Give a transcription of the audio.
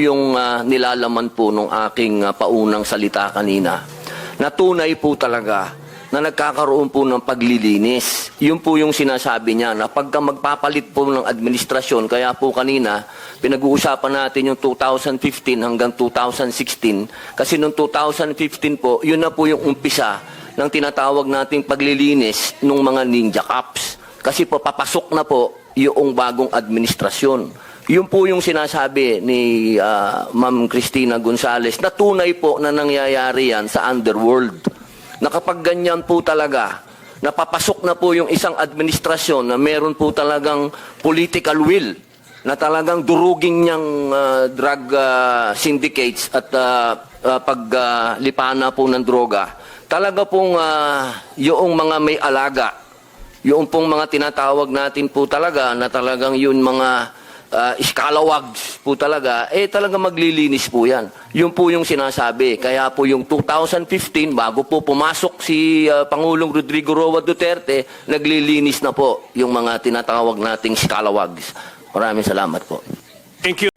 yung nilalaman po nung aking paunang salita kanina, na tunay po talaga na nagkakaroon po ng paglilinis. Yun po yung sinasabi niya na pagka magpapalit po ng administrasyon, kaya po kanina pinag-uusapan natin yung 2015 hanggang 2016 kasi noong 2015 po, yun na po yung umpisa ng tinatawag nating paglilinis ng mga ninja cops. Kasi po papasok na po yung bagong administrasyon. Yun po yung sinasabi ni Ma'am Cristina Gonzales na tunay po na nangyayari yan sa underworld. Na kapag ganyan po talaga, napapasok na po yung isang administrasyon na meron po talagang political will, na talagang duruging niyang drug syndicates at paglipana po ng droga, talaga pong yung mga may alaga, yung pong mga tinatawag natin po talaga na talagang yun mga scalawags po talaga, talaga maglilinis po yan. Yun po yung sinasabi. Kaya po yung 2015, bago po pumasok si Pangulong Rodrigo Roa Duterte, naglilinis na po yung mga tinatawag nating scalawags. Maraming salamat po. Thank you.